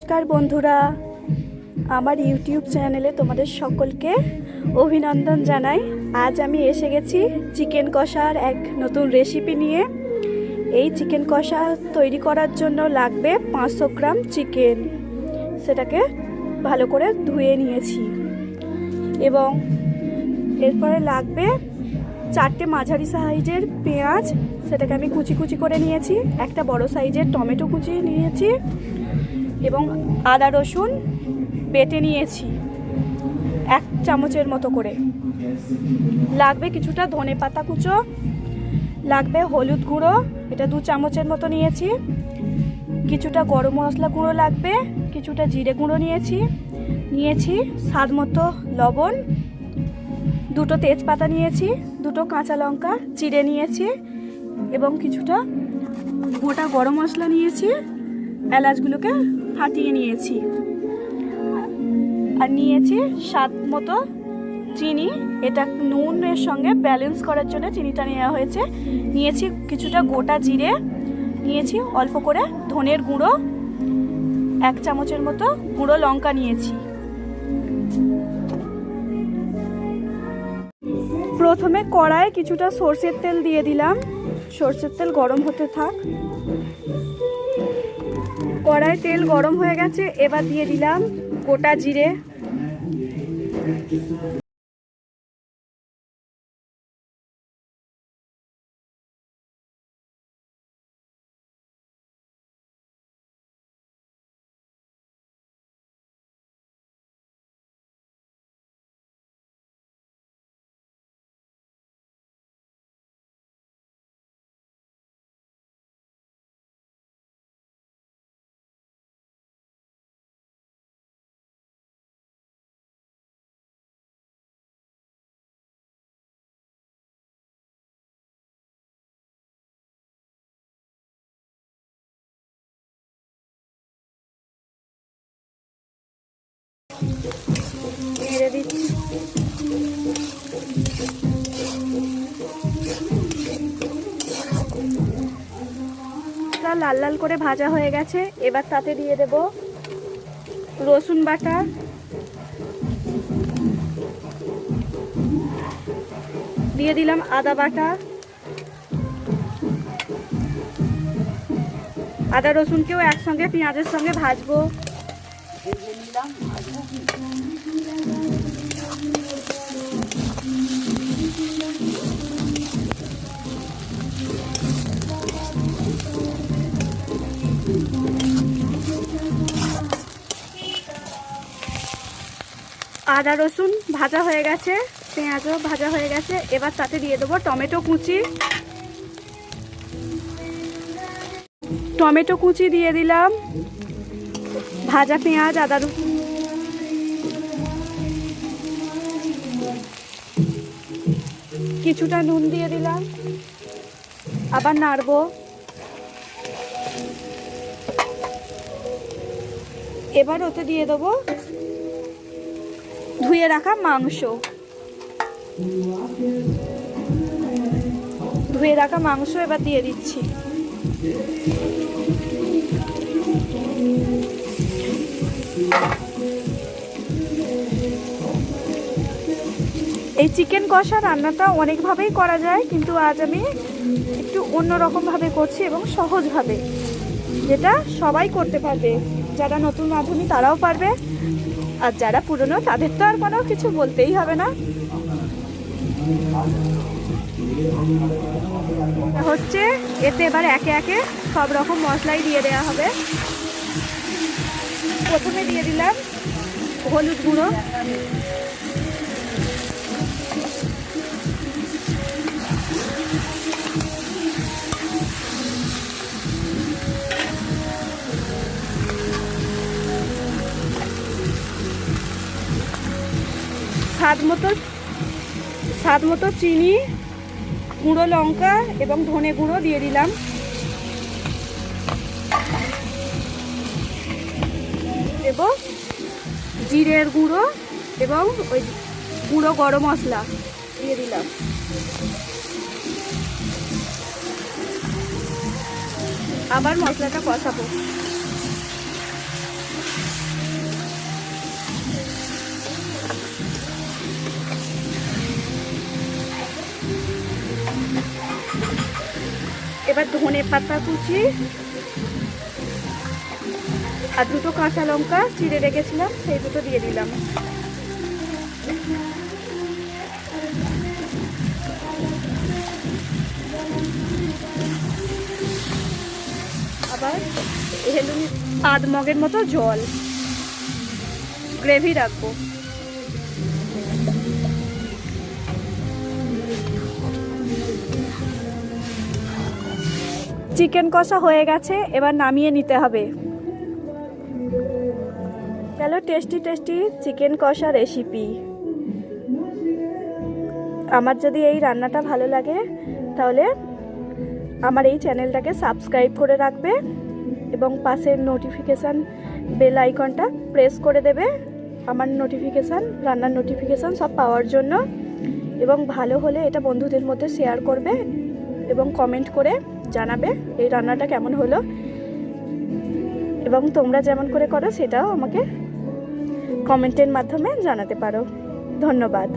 নমস্কার বন্ধুরা, আমার ইউটিউব চ্যানেলে তোমাদের সকলকে অভিনন্দন জানাই। আজ আমি এসে গেছি চিকেন কষার এক নতুন রেসিপি নিয়ে। এই চিকেন কষা তৈরি করার জন্য লাগবে 500 গ্রাম চিকেন। সেটাকে ভালো করে ধুয়ে নিয়েছি এবং এরপরে লাগবে 4টে মাঝারি সাইজের পেঁয়াজ, সেটাকে আমি কুচি কুচি করে নিয়েছি। একটা বড় সাইজের টমেটো কুচি নিয়েছি এবং আদা রসুন বেটে নিয়েছি 1 চামচের মতো করে। লাগবে কিছুটা ধনেপাতা কুচো, লাগবে হলুদ গুঁড়ো, এটা 2 চামচের মতো নিয়েছি। কিছুটা গরম মশলা গুঁড়ো লাগবে, কিছুটা জিরে গুঁড়ো নিয়েছি স্বাদ মতো লবণ, 2টো তেজপাতা নিয়েছি, 2টো কাঁচা লঙ্কা চিড়ে নিয়েছি এবং কিছুটা গোটা গরম মশলা নিয়েছি, এলাচগুলোকে ফাটিয়ে নিয়েছি। আর নিয়েছি স্বাদ মতো চিনি, এটা নুনের সঙ্গে ব্যালেন্স করার জন্য চিনিটা নেওয়া হয়েছে। নিয়েছি কিছুটা গোটা জিরে, নিয়েছি অল্প করে ধনের গুঁড়ো, 1 চামচের মতো গুঁড়ো লঙ্কা নিয়েছি। প্রথমে কড়াইয়ে কিছুটা সরষের তেল দিয়ে দিলাম। সরষের তেল গরম হতে থাক। কড়াই তেল গরম হয়ে গেছে, এবার দিয়ে দিলাম গোটা জিরে, নেড়ে দিচ্ছি। লাল লাল করে ভাজা হয়ে গেছে, এবার তাতে দিয়ে দেব রসুন বাটা, দিয়ে দিলাম আদা বাটা, আদা রসুনকেও একসঙ্গে পেঁয়াজের সঙ্গে ভাজবো। আদা রসুন ভাজা হয়ে গেছে, পেঁয়াজও ভাজা হয়ে গেছে, এবার তাতে দিয়ে দেবো টমেটো কুচি। টমেটো কুচি দিয়ে দিলাম, ভাজা পেঁয়াজ, আদা রসুন, কিছুটা নুন দিয়ে দিলাম, আবার নাড়বো। এবার ওতে দিয়ে দেবো ধুয়ে রাখা মাংস। এবার দিয়ে দিচ্ছি। এই চিকেন কষা রান্নাটা অনেকভাবেই করা যায়, কিন্তু আজ আমি একটু অন্যরকম ভাবে করছি এবং সহজভাবে, যেটা সবাই করতে পারবে। যারা নতুন রাঁধুনি তারাও পারবে, আর যারা পুরনো তাদের তো আর কোনো কিছু বলতেই হবে না। হচ্ছে এতে এবার একে একে সব রকম মশলাই দিয়ে দেওয়া হবে। প্রথমে দিয়ে দিলাম হলুদ গুঁড়ো, স্বাদ মতো চিনি, গুঁড়ো লঙ্কা এবং ধনে গুঁড়ো দিয়ে দিলাম। দেব জিরের গুঁড়ো এবং ওই গুঁড়ো গরম মশলা দিয়ে দিলাম। আবার মশলাটা কষাবো। এবার ধনে পাতা কুচি আর দুটো কাঁচা লঙ্কা চিড়ে রেখেছিলাম, সেই দুটো দিয়ে দিলাম। আবার আধ মগের মতো জল, গ্রেভি রাখবো। চিকেন কষা হয়ে গেছে, এবার নামিয়ে নিতে হবে। চলো, টেস্টি টেস্টি চিকেন কষা রেসিপি। আমার যদি এই রান্নাটা ভালো লাগে তাহলে আমার এই চ্যানেলটাকে সাবস্ক্রাইব করে রাখবে এবং পাশের নোটিফিকেশান বেল আইকনটা প্রেস করে দেবে আমার নোটিফিকেশান, রান্নার নোটিফিকেশান সব পাওয়ার জন্য। এবং ভালো হলে এটা বন্ধুদের মধ্যে শেয়ার করবে এবং কমেন্ট করে জানাবে এই রান্নাটা কেমন হলো, এবং তোমরা যেমন করে করো সেটাও আমাকে কমেন্টের মাধ্যমে জানাতে পারো। ধন্যবাদ।